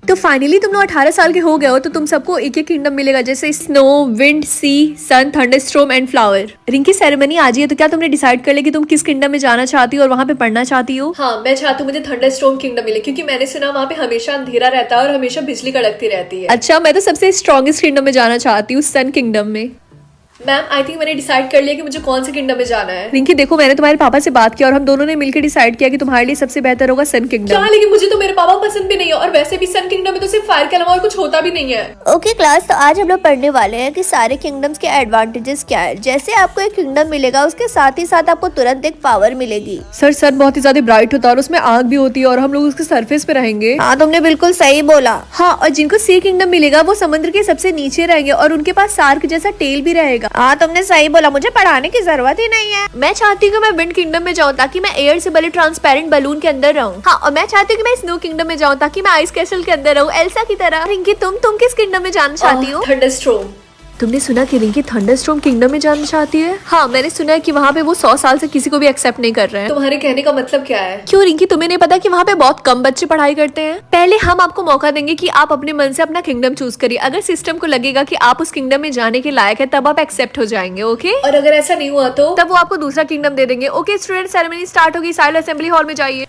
तो फाइनली तुम लोग 18 साल के हो गए हो, तो तुम सबको एक एक किंगडम मिलेगा, जैसे snow, wind, sea, sun, thunderstorm and flower. Rinki ceremony आज ही है, तो क्या तुमने डिसाइड कर लिया कि तुम किस किंगडम में जाना चाहती हो और वहाँ पे पढ़ना चाहती हो? हाँ, मैं चाहती हूँ मुझे थंडरस्टॉर्म किंगडम मिले, क्योंकि मैंने सुना वहाँ पे हमेशा अंधेरा रहता है और हमेशा बिजली कड़कती रहती है। अच्छा, मैं तो सबसे स्ट्रॉन्गेस्ट किंगडम में जाना चाहती हूँ, सन किंगडम में। मैम, आई थिंक मैंने डिसाइड कर लिया कि मुझे कौन से किंगडम में जाना है। रिंकी देखो, मैंने तुम्हारे पापा से बात किया और हम दोनों ने मिलकर डिसाइड किया कि तुम्हारे लिए सबसे बेहतर होगा सन किंगडम। क्या? लेकिन मुझे तो मेरे पापा पसंद भी नहीं है, और वैसे भी सन किंगडम में तो सिर्फ फायर के अलावा और कुछ होता भी नहीं है। ओके क्लास, तो आज हम लोग पढ़ने वाले हैं कि सारे किंगडम्स के एडवांटेजेस क्या है। जैसे आपको एक किंगडम मिलेगा, उसके साथ ही साथ आपको तुरंत एक पावर मिलेगी। सर, सन बहुत ही ज्यादा ब्राइट होता है और उसमें आग भी होती है और हम लोग उसके सरफेस पे रहेंगे। हाँ, तुमने बिल्कुल सही बोला। हाँ, और जिनको सी किंगडम मिलेगा वो समुद्र के सबसे नीचे रहेंगे और उनके पास शार्क जैसा टेल भी रहेगा। हाँ, तुमने सही बोला, मुझे पढ़ाने की जरूरत ही नहीं है। मैं चाहती हूँ कि मैं विंड किंगडम में जाऊँ ताकि मैं एयर से बने ट्रांसपेरेंट बलून के अंदर रहूँ। हाँ, और मैं चाहती हूँ कि मैं स्नो किंगडम में जाऊँ ताकि मैं आइस कैसल के अंदर रहूँ, एल्सा की तरह। रिंकी, तुम किस किंगडम में जाना चाहती हो? थंडरस्टॉर्म। तुमने सुना कि रिंकी थंडरस्टॉर्म किंगडम में जाना चाहती है? हाँ, मैंने सुना है कि वहाँ पे वो 100 साल से किसी को भी एक्सेप्ट नहीं कर रहे हैं। तुम्हारे कहने का मतलब क्या है? क्यों रिंकी, तुम्हें नहीं पता कि वहाँ पे बहुत कम बच्चे पढ़ाई करते हैं? पहले हम आपको मौका देंगे कि आप अपने मन से अपना किंगडम चूज करिए। अगर सिस्टम को लगेगा कि आप उस किंगडम में जाने के लायक है, तब आप एक्सेप्ट हो जाएंगे। ओके, और अगर ऐसा नहीं हुआ तो? तब वो आपको दूसरा किंगडम दे देंगे। ओके स्टूडेंट, सेरेमनी स्टार्ट होगी, साइलो असेंबली हॉल में जाइए।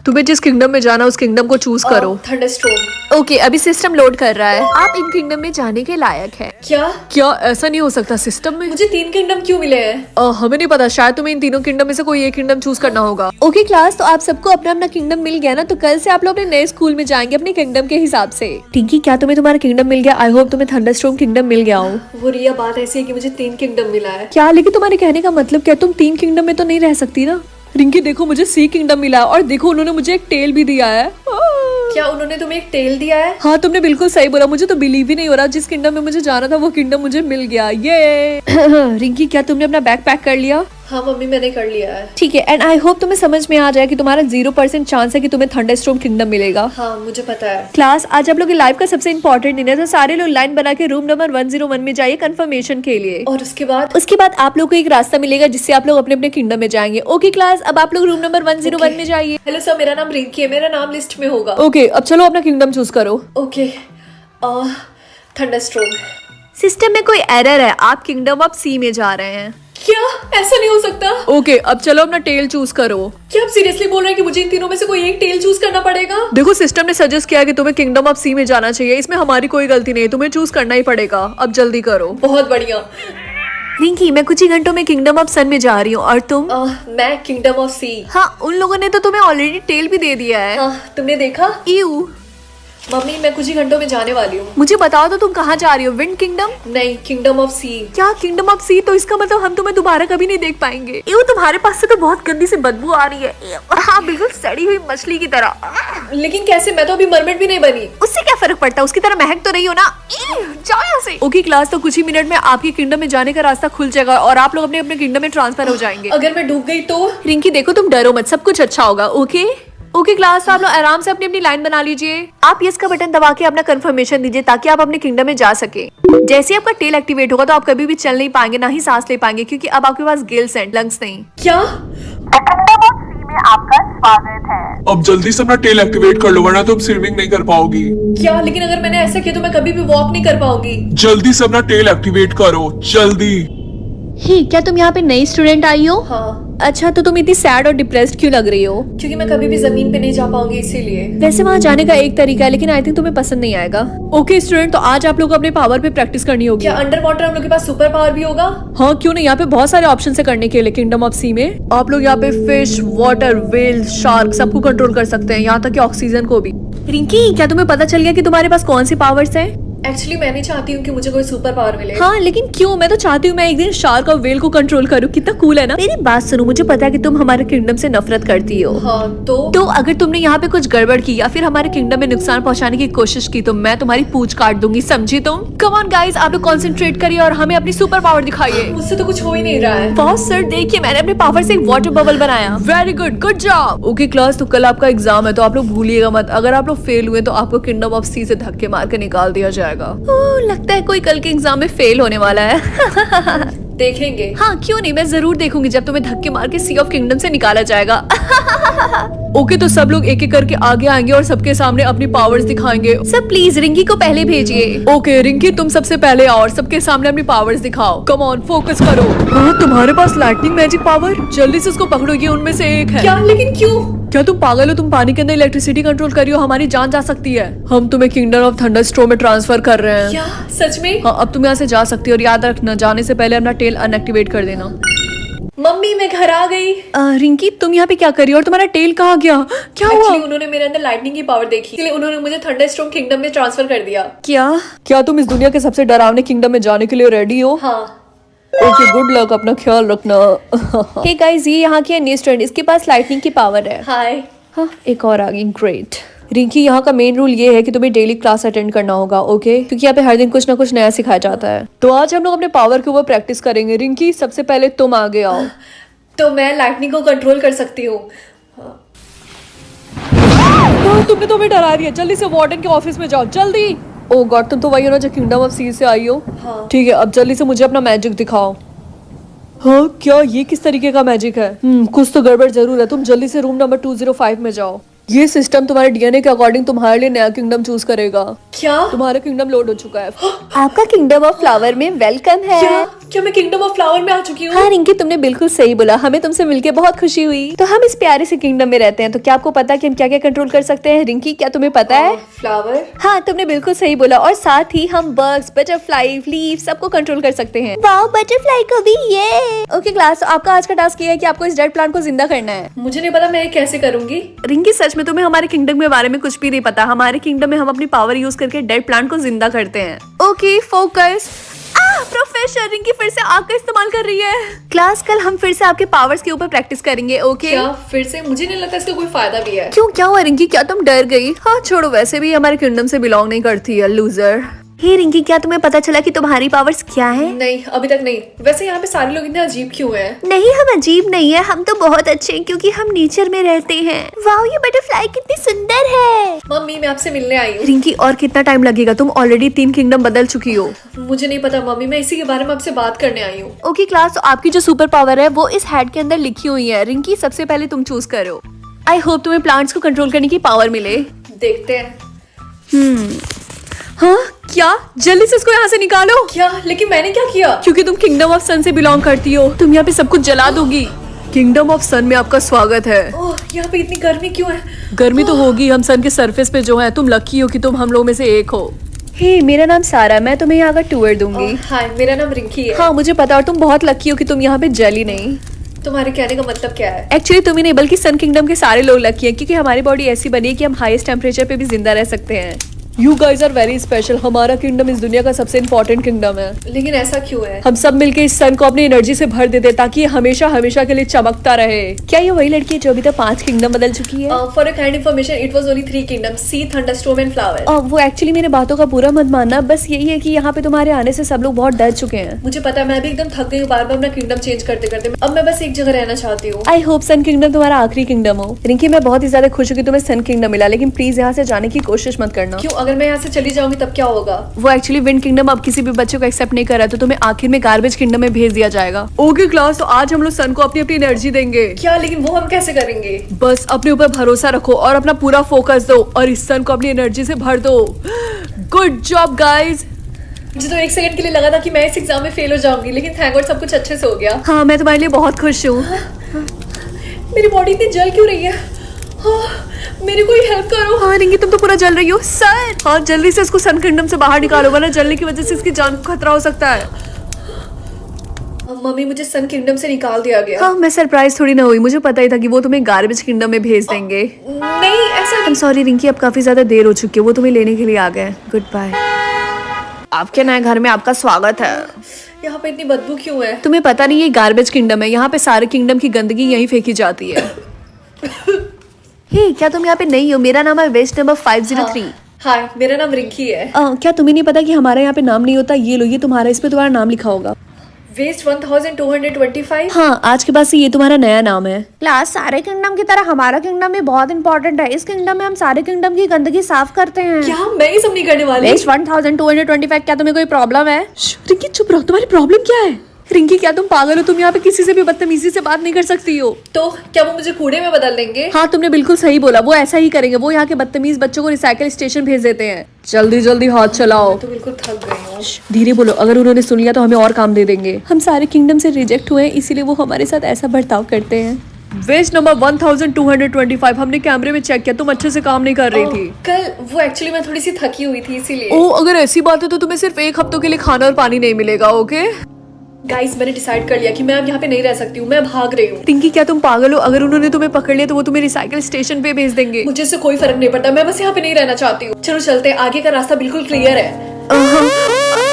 तुम्हें जिस किंगडम में जाना उस किंगडम को चूज करो। थंडरस्टॉर्म। ओके, अभी सिस्टम लोड कर रहा है। आप इन किंगडम में जाने के लायक है। क्या? ऐसा नहीं हो सकता सिस्टम में? मुझे 3 किंगडम क्यों मिले हैं? हमें नहीं पता, शायद तुम्हें इन तीनों किंगडम में से कोई एक किंगडम चूज करना होगा। ओके क्लास, तो आप सबको अपना अपना किंगडम मिल गया ना, तो कल से आप लोग अपने नए स्कूल में जाएंगे अपने किंगडम के हिसाब से। टिंकी, क्या तुम्हें तुम्हारा किंगडम मिल गया? आई होप तुम्हें थंडरस्टॉर्म किंगडम मिल गया हो। वो रिया, बात ऐसी है कि मुझे 3 किंगडम मिला है। क्या? लेकिन तुम्हारे कहने का मतलब क्या? तुम 3 किंगडम में तो नहीं रह सकती ना। रिंकी देखो, मुझे सी किंगडम मिला और देखो उन्होंने मुझे एक टेल भी दिया है। क्या उन्होंने तुम्हें एक टेल दिया है? हाँ, तुमने बिल्कुल सही बोला। मुझे तो बिलीव ही नहीं हो रहा, जिस किंगडम में मुझे जाना था वो किंगडम मुझे मिल गया। ये रिंकी, क्या तुमने अपना बैग पैक कर लिया? हाँ मम्मी, मैंने कर लिया है। ठीक है, एंड आई होप तुम्हें समझ में आ जाए कि तुम्हारा 0% चांस है कि तुम्हें थंडरस्टॉर्म किंगडम मिलेगा। हाँ, मुझे पता है। क्लास, आज आप लोग की लाइफ का सबसे इंपॉर्टेंट दिन है, तो सारे लोग लाइन बना के रूम नंबर 101 में जाइए कंफर्मेशन के लिए। और उसके बाद? उसके बाद आप लोग को एक रास्ता मिलेगा जिससे आप लोग अपने अपने किंगडम में जाएंगे। ओके क्लास, अब आप लोग रूम नंबर 101 में जाइए। हेलो सर, मेरा नाम रिंकी है, मेरा नाम लिस्ट में होगा। ओके, अब चलो अपना किंगडम चूज करो। Okay, thunderstorm. सिस्टम में कोई एरर है, आप किंगडम ऑफ सी में जा रहे हैं। क्या? ऐसा नहीं हो सकता। ओके, अब चलो अपना टेल चूज करो। क्या आप सीरियसली बोल रहे हैं कि मुझे इन तीनों में से कोई एक टेल चूज करना पड़ेगा? देखो, सिस्टम ने सजेस्ट किया कि तुम्हें किंगडम ऑफ सी में जाना चाहिए, इसमें हमारी कोई गलती नहीं है, तुम्हें चूज करना ही पड़ेगा। अब जल्दी करो। बहुत बढ़िया। रिंकी, मैं कुछ ही घंटों में किंगडम ऑफ सन में जा रही हूँ, और तुम? मैं किंगडम ऑफ सी। हाँ, उन लोगों ने तो तुम्हें ऑलरेडी टेल भी दे दिया है। तुमने देखा? यू मम्मी, मैं कुछ ही घंटों में जाने वाली हूँ। मुझे बताओ तो तुम कहाँ जा रही हो? Wind kingdom? नहीं, किंगडम ऑफ सी। क्या किंगडम ऑफ सी? तो इसका मतलब हम तुम्हें दोबारा कभी नहीं देख पाएंगे। यू, तुम्हारे पास से तो बहुत गंदी सी बदबू आ रही है। हाँ, बिल्कुल सड़ी हुई मछली की तरह। लेकिन कैसे? मैं तो अभी मरमेड भी नहीं बनी। उससे क्या फर्क पड़ता है, उसकी तरह महक तो रही हो ना। जाओ यहाँ से। ओके क्लास, तो कुछ ही मिनट में आपके किंगडम में जाने का रास्ता खुल जाएगा और आप लोग अपने अपने किंगडम में ट्रांसफर हो जाएंगे। अगर मैं डूब गई तो? रिंकी देखो, तुम डरो मत, सब कुछ अच्छा होगा। ओके ओके क्लास, तो आप लोग आराम से अपनी अपनी लाइन बना लीजिए। आप यस का बटन दबा के अपना कंफर्मेशन दीजिए ताकि आप अपने किंगडम में जा सके। जैसे ही आपका टेल एक्टिवेट होगा तो आप कभी भी चल नहीं पाएंगे, ना ही सांस ले पाएंगे, क्योंकि अब आपके पास गिल्स हैं, लंग्स नहीं। क्या? में आपका स्वागत है। अब जल्दी से अपना टेल एक्टिवेट कर लो, वरना तुम स्विमिंग नहीं कर पाओगी। क्या? लेकिन अगर मैंने ऐसा किया तो मैं कभी भी वॉक नहीं कर पाऊंगी। जल्दी से अपना टेल एक्टिवेट करो, जल्दी। ही, क्या तुम यहाँ पे नई स्टूडेंट आई हो? हाँ। अच्छा, तो तुम इतनी सैड और डिप्रेस्ड क्यों लग रही हो? क्योंकि मैं कभी भी जमीन पे नहीं जा पाऊंगी, इसीलिए। वैसे वहाँ जाने का एक तरीका है, लेकिन आई थिंक तुम्हें पसंद नहीं आएगा। ओके स्टूडेंट, तो आज आप लोग को अपने पावर पे प्रैक्टिस करनी होगी। क्या अंडर वाटर हम लोग के पास सुपर पावर भी होगा? हाँ, क्यों नहीं, यहाँ पे बहुत सारे ऑप्शन है करने के लिए। किंगडम ऑफ सी में आप लोग यहाँ पे फिश, वाटर, व्हेल, शार्क सबको कंट्रोल कर सकते हैं, यहाँ तक कि ऑक्सीजन को भी। रिंकी, क्या तुम्हें पता चल गया कि तुम्हारे पास कौन सी पावर्स हैं? एक्चुअली मैं नहीं चाहती हूँ कि मुझे कोई सुपर पावर मिले। हाँ, लेकिन क्यों? मैं तो चाहती हूँ मैं एक दिन शार्क और व्हेल को कंट्रोल करूँ। कितना कूल है ना। मेरी बात सुनो, मुझे पता है कि तुम हमारे किंगडम से नफरत करती हो। हाँ, तो अगर तुमने यहाँ पे कुछ गड़बड़ की या फिर हमारे किंगडम में नुकसान पहुँचाने की कोशिश की तो मैं तुम्हारी पूंछ काट दूंगी, समझी तुम? कम ऑन गाइस, आप लोग कॉन्सेंट्रेट करिए और हमें अपनी सुपर पावर दिखाइए। मुझसे तो कुछ हो ही नहीं रहा है। बॉस सर, देखिए मैंने अपने पावर से एक वाटर बबल बनाया। Very good, good job. Okay class, तो कल आपका एग्जाम है, तो आप लोग भूलिएगा मत। अगर आप लोग फेल हुए तो आपको किंगडम ऑफ सी से धक्के मार के निकाल दिया जाएगा। लगता है कोई कल के एग्जाम में फेल होने वाला है। देखेंगे। हाँ, क्यों नहीं, मैं जरूर देखूंगी जब तुम्हें धक्के मार के सी ऑफ किंगडम से निकाला जाएगा। ओके तो सब लोग एक एक करके आगे आएंगे और सबके सामने अपनी पावर्स दिखाएंगे। सब प्लीज रिंकी को पहले भेजिए। ओके रिंकी तुम सबसे पहले आओ और सबके सामने अपनी पावर्स दिखाओ। कम ऑन फोकस करो। हाँ तुम्हारे पास लाइटनिंग मैजिक पावर, जल्दी से उसको पकड़ो, ये उनमें से एक है। क्या? लेकिन क्यों? क्या तुम पागल हो? तुम पानी के अंदर इलेक्ट्रिसिटी कंट्रोल कर रही हो, हमारी जान जा सकती है। हम तुम्हें किंगडम ऑफ थंडरस्टॉर्म में ट्रांसफर कर रहे हैं। क्या सच में? हाँ अब तुम यहाँ से जा सकती हो और याद रखना जाने से पहले अपना टेल अनएक्टिवेट कर देना। मम्मी मैं घर आ गई। रिंकी तुम यहाँ पे क्या कर रही हो और तुम्हारा टेल कहाँ गया? क्या हुआ? एक्चुअली उन्होंने मेरे अंदर लाइटनिंग की पावर देखी, इसलिए उन्होंने मुझे थंडरस्टॉर्म किंगडम में ट्रांसफर कर दिया। क्या तुम इस दुनिया के सबसे डरावने किंगडम में जाने के लिए रेडी हो? हाँ। ओके गुड लक, अपना ख्याल रखना। हे गाइस ये यहाँ की न्यू स्टूडेंट, इसके पास लाइटनिंग की पावर है। हाय। हाँ एक और आ गई, ग्रेट। रिंकी यहाँ का मेन रूल ये है कि तुम्हें डेली क्लास अटेंड करना होगा, ओके? क्योंकि यहाँ पे हर दिन कुछ ना कुछ नया सिखाया जाता है। तो आज हम लोग अपने पावर के ऊपर प्रैक्टिस करेंगे। रिंकी सबसे पहले तुम आगे आओ। तो मैं लाइटनिंग को कंट्रोल कर सकती हूँ। तुमने तो हमें डरा दिया, जल्दी से वार्डन के ऑफिस में जाओ जल्दी। ओ गॉड तुम तो वही हो ना जो किंगडम ऑफ सी से आई हो। हाँ। ठीक है अब जल्दी से मुझे अपना मैजिक दिखाओ। हाँ क्या ये किस तरीके का मैजिक है? कुछ तो गड़बड़ जरूर है। तुम जल्दी से रूम नंबर 205 में जाओ। ये सिस्टम तुम्हारे डीएनए के अकॉर्डिंग तुम्हारे लिए नया किंगडम चूज करेगा। क्या? तुम्हारा किंगडम लोड हो चुका है। आपका किंगडम ऑफ फ्लावर में वेलकम है। क्या मैं किंगडम ऑफ फ्लावर में आ चुकी हूँ? हाँ रिंकी तुमने बिल्कुल सही बोला, हमें तुमसे मिलके बहुत खुशी हुई। तो हम इस प्यारे से किंगडम में रहते हैं, तो क्या आपको पता है कि हम क्या क्या कंट्रोल कर सकते हैं? रिंकी क्या तुम्हें पता है? फ्लावर। हाँ तुमने बिल्कुल सही बोला, और साथ ही हम बर्ड्स, बटरफ्लाई, लीफ सबको कंट्रोल कर सकते हैं। वाओ बटरफ्लाई को भी ये। ओके क्लास, आपका आज का टास्क ये है कि आपको इस डेड प्लांट को जिंदा करना है। मुझे नहीं पता मैं ये कैसे करूंगी। रिंकी सच में तुम्हें हमारे किंगडम के बारे में कुछ भी नहीं पता। हमारे किंगडम में हम अपनी पावर यूज करके डेड प्लांट को जिंदा करते हैं। Okay focus. प्रोफेसर रिंकी फिर से आग का इस्तेमाल कर रही है। क्लास कल हम फिर से आपके पावर्स के ऊपर प्रैक्टिस करेंगे, ओके? क्या फिर से? मुझे नहीं लगता इसका कोई फायदा भी है। क्यों क्या हुआ रिंकी, क्या तुम डर गई? हाँ छोड़ो, वैसे भी हमारे किंगडम से बिलोंग नहीं करती है, लूजर। हे रिंकी क्या तुम्हें पता चला कि तुम्हारी पावर्स क्या है? नहीं अभी तक नहीं। वैसे यहाँ पे सारे लोग इतने अजीब क्यों हैं? नहीं हम अजीब नहीं है, हम तो बहुत अच्छे हैं क्योंकि हम नेचर में रहते हैं। वाओ ये बटरफ्लाई कितनी सुंदर है। मम्मी मैं आपसे मिलने आई हूँ। रिंकी और कितना टाइम लगेगा? तुम ऑलरेडी 3 किंगडम बदल चुकी हो। मुझे नहीं पता मम्मी, मैं इसी के बारे में आपसे बात करने आई हूँ। ओके क्लास, तो आपकी जो सुपर पावर है वो इस हैड के अंदर लिखी हुई है। रिंकी सबसे पहले तुम चूज करो। आई होप तुम्हें प्लांट्स को कंट्रोल करने की पावर मिले। देखते हैं। हाँ क्या? जल्दी से इसको यहाँ से निकालो। क्या? लेकिन मैंने क्या किया? क्योंकि तुम किंगडम ऑफ सन से बिलोंग करती हो, तुम यहाँ पे सब कुछ जला दोगी। किंगडम ऑफ सन में आपका स्वागत है। ओह यहाँ पे इतनी गर्मी क्यों है? गर्मी तो होगी, हम सन के सरफेस पे जो है। तुम लकी हो कि तुम हम लोगों में से एक हो। हे मेरा नाम सारा, मैं तुम्हें यहाँ का टूर दूंगी। हाय मेरा नाम रिंकी है। हाँ मुझे पता, और तुम बहुत लकी हो कि तुम यहाँ पे जली नहीं। तुम्हारे कहने का मतलब क्या है? एक्चुअली तुम ही नहीं बल्कि सन किंगडम के सारे लोग लकी हैं, क्योंकि हमारी बॉडी ऐसी बनी है कि हम हाईएस्ट टेम्परेचर पे भी जिंदा रह सकते हैं। You guys are very special. हमारा किंगडम इस दुनिया का सबसे इम्पोर्टेंट किंगडम है। लेकिन ऐसा क्यों है? हम सब मिलके इस सन को अपनी एनर्जी से भर देते ताकि ये हमेशा हमेशा के लिए चमकता रहे। क्या ये वही लड़की है जो अभी तक 5 किंगडम बदल चुकी है? For a kind information it was only 3 kingdoms, sea, thunderstorm and flower. वो एक्चुअली मेरे बातों का पूरा मत मानना, बस यही है कि यहाँ पे तुम्हारे आने से सब लोग बहुत डर चुके हैं। मुझे पता है, मैं भी एकदम थक गई हूँ बार बार अपना किंगडम चेंज करते करते। अब मैं बस एक जगह रहना चाहती हूँ। आई होप सन किंगडम तुम्हारा आखिरी किंगडम हो। रिंकी मैं बहुत ही ज्यादा खुश हूँ कि तुम्हें सन किंगडम मिला, लेकिन प्लीज यहाँ से जाने की कोशिश मत करना। क्यों? अगर मैं यहाँ से चली जाऊंगी तब क्या होगा? वो एक्चुअली विंड किंगडम अब किसी भी बच्चे को एक्सेप्ट नहीं कर रहा, तो तुम्हें आखिर में गार्बेज किंगडम में भेज दिया जाएगा। ओके क्लास, तो आज हम लोग सन को अपनी अपनी एनर्जी देंगे। क्या? लेकिन वो हम कैसे करेंगे? बस अपने ऊपर भरोसा रखो और अपना पूरा फोकस दो और इस सन को अपनी एनर्जी से भर दो। Good job guys. मुझे तो 1 सेकंड के लिए लगा था कि मैं इस एग्जाम में फेल हो जाऊंगी, लेकिन थैंक गॉड सब कुछ अच्छे से हो गया। हाँ मैं तुम्हारे लिए बहुत खुश हूँ। मेरी बॉडी इतनी जल क्यों रही है? मेरी कोई हेल्प करो। हाँ रिंकी तुम तो पूरा जल रही हो। सर हाँ जल्दी से इसको सन किंगडम से बाहर निकालो, वरना जलने की वजह से इसकी जान को खतरा हो सकता है। मम्मी मुझे सन किंगडम से निकाल दिया गया। हाँ मैं सरप्राइज थोड़ी ना हुई, मुझे पता ही था कि वो तुम्हें गार्बेज किंगडम में भेज देंगे। नहीं ऐसा आई एम सॉरी रिंकी, अब काफी ज्यादा देर हो चुकी है, वो तुम्हें लेने के लिए आ गए। Good bye. आपके नए घर में आपका स्वागत है। यहाँ पे इतनी बदबू क्यों है? तुम्हें पता नहीं ये गार्बेज किंगडम है, यहाँ पे सारे किंगडम की गंदगी यहीं फेंकी जाती है। हे क्या तुम यहाँ पे नहीं हो? मेरा नाम है वेस्ट नंबर 503। हाय मेरा नाम रिंकी है। क्या तुम्हें नहीं पता कि हमारे यहाँ पे नाम नहीं होता? ये लो, ये तुम्हारा, इस पे तुम्हारा नाम लिखा होगा। वेस्ट 1225। हाँ आज के बाद से ये तुम्हारा नया नाम है। क्लास सारे किंगडम की तरह हमारा किंगडम भी बहुत इंपॉर्टेंट है। इस किंगडम में हम सारे किंगडम की गंदगी साफ करते हैं। क्या? मैं ये सब नहीं करने वाली। वेस्ट 1225 क्या तुम्हें कोई प्रॉब्लम है? रिंकी चुप रहो, तुम्हारी प्रॉब्लम क्या है? रिंकी क्या तुम पागल हो? तुम यहाँ पे किसी से भी बदतमीजी से बात नहीं कर सकती हो। तो क्या वो मुझे कूड़े में बदल देंगे? हाँ तुमने बिल्कुल सही बोला, वो ऐसा ही करेंगे। वो यहाँ के बदतमीज बच्चों को रिसाइकिल स्टेशन भेज देते हैं। जल्दी जल्दी हाथ चलाओ। तो बिल्कुल थक गई हूँ। धीरे बोलो, अगर उन्होंने सुन लिया तो हमें और काम दे देंगे। हम सारे किंगडम से रिजेक्ट हुए हैं, इसीलिए वो हमारे साथ ऐसा बर्ताव करते हैं। वेस्ट नंबर 1225 हमने कैमरे में चेक किया, तुम अच्छे से काम नहीं कर रही थी। कल वो एक्चुअली मैं थोड़ी सी थकी हुई थी इसीलिए। ओ अगर ऐसी बात है तो तुम्हें सिर्फ 1 हफ्तों के लिए खाना और पानी नहीं मिलेगा। ओके गाइस, मैंने डिसाइड कर लिया कि मैं अब यहाँ पे नहीं रह सकती हूँ, मैं भाग रही हूँ। रिंकी क्या तुम पागल हो? अगर उन्होंने तुम्हें पकड़ लिया तो वो तुम्हें रिसाइकिल स्टेशन पे भेज देंगे। मुझे इससे कोई फर्क नहीं पड़ता, मैं बस यहाँ पे नहीं रहना चाहती हूँ। चलो चलते हैं, आगे का रास्ता बिल्कुल क्लियर है।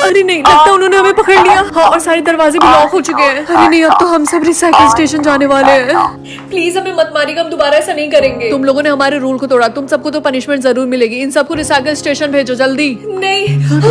अरे नहीं, लगता उन्होंने हमें पकड़ लिया। हाँ, और सारे दरवाजे भी लॉक हो चुके हैं। अरे नहीं, अब तो हम सब रिसाइकिल स्टेशन जाने वाले हैं। प्लीज हमें मत मारिएगा, हम दोबारा ऐसा नहीं करेंगे। तुम लोगों ने हमारे रूल को तोड़ा, तुम सबको तो पनिशमेंट जरूर मिलेगी। इन सबको रिसाइकिल स्टेशन भेजो जल्दी। नहीं। ये क्यों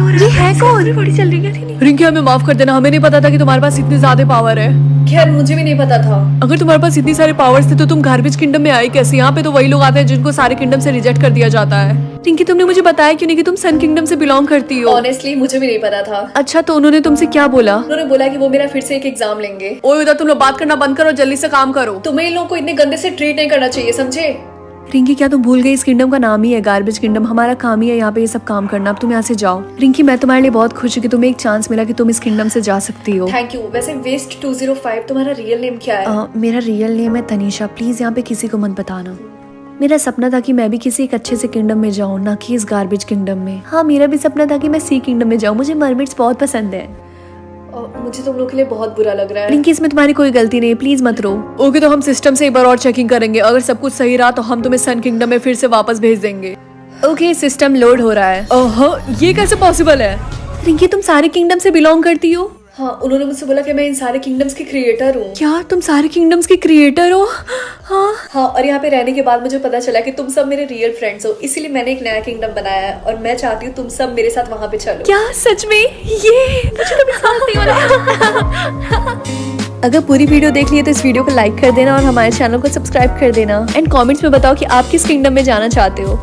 हो रहा है? ये है कौन? बड़ी चल रही है। रिंकी हमें माफ कर देना, हमें नहीं पता था कि तुम्हारे पास इतनी ज्यादा पावर है। खैर मुझे भी नहीं पता था। अगर तुम्हारे पास इतनी सारे पावर्स थे तो तुम गार्बेज किंगडम में आई कैसे? यहाँ पे तो वही लोग आते हैं जिनको सारे किंगडम से रिजेक्ट कर दिया जाता है। रिंकी तुमने मुझे बताया क्यों नहीं कि तुम सन किंगडम से बिलोंग करती हो? ऑनेस्टली मुझे भी नहीं पता था। अच्छा, तो उन्होंने तुमसे क्या बोला? उन्होंने बोला कि वो मेरा फिर से एक एग्जाम लेंगे। ओए उधर, तुम लोग बात करना बंद करो, जल्दी से काम करो। तुम्हें इन लोगों को इतने गंदे से ट्रीट नहीं करना चाहिए, समझे? रिंकी क्या तुम भूल गई? इस किंगडम का नाम ही है गार्बेज किंगडम। हमारा काम ही है यहाँ पे ये सब काम करना। अब तुम यहाँ से जाओ। रिंकी मैं तुम्हारे लिए बहुत खुश हूँ कि तुम्हें एक चांस मिला कि तुम इस किंगडम से जा सकती हो। Thank you. वैसे वेस्ट 205 तुम्हारा रियल नेम क्या है? मेरा रियल नेम है तनीषा। प्लीज यहाँ पे किसी को मत बताना। मेरा सपना था कि मैं भी किसी एक अच्छे से किंगडम में जाऊँ, ना कि इस गार्बेज किंगडम में। हाँ, मेरा भी सपना था कि मैं सी किंगडम में जाऊँ। मुझे मरमिड्स बहुत पसंद है। मुझे तुम लोग के लिए बहुत बुरा लग रहा है। रिंकी इसमें तुम्हारी कोई गलती नहीं है, प्लीज मत रो। ओके, तो हम सिस्टम से एक बार और चेकिंग करेंगे। अगर सब कुछ सही रहा तो हम तुम्हें सन किंगडम में फिर से वापस भेज देंगे। ओके, सिस्टम लोड हो रहा है। ओहो, ये कैसे पॉसिबल है? रिंकी तुम सारे किंगडम से बिलोंग करती हो? हाँ, उन्होंने मुझसे बोला कि मैं इन सारे किंगडम्स की क्रिएटर हूँ। क्या तुम सारे किंगडम्स की क्रिएटर हो? हाँ, और यहाँ पे रहने के बाद मुझे पता चला कि तुम सब मेरे रियल फ्रेंड्स हो, इसीलिए मैंने एक नया किंगडम बनाया है और मैं चाहती हूँ तुम सब मेरे साथ वहाँ पे चलो। क्या सच में? ये मुझे तो विश्वास नहीं हो रहा। अगर पूरी वीडियो देख लिए तो इस वीडियो को लाइक कर देना और हमारे चैनल को सब्सक्राइब कर देना। एंड कमेंट्स में बताओ कि आप किस किंगडम में जाना चाहते हो।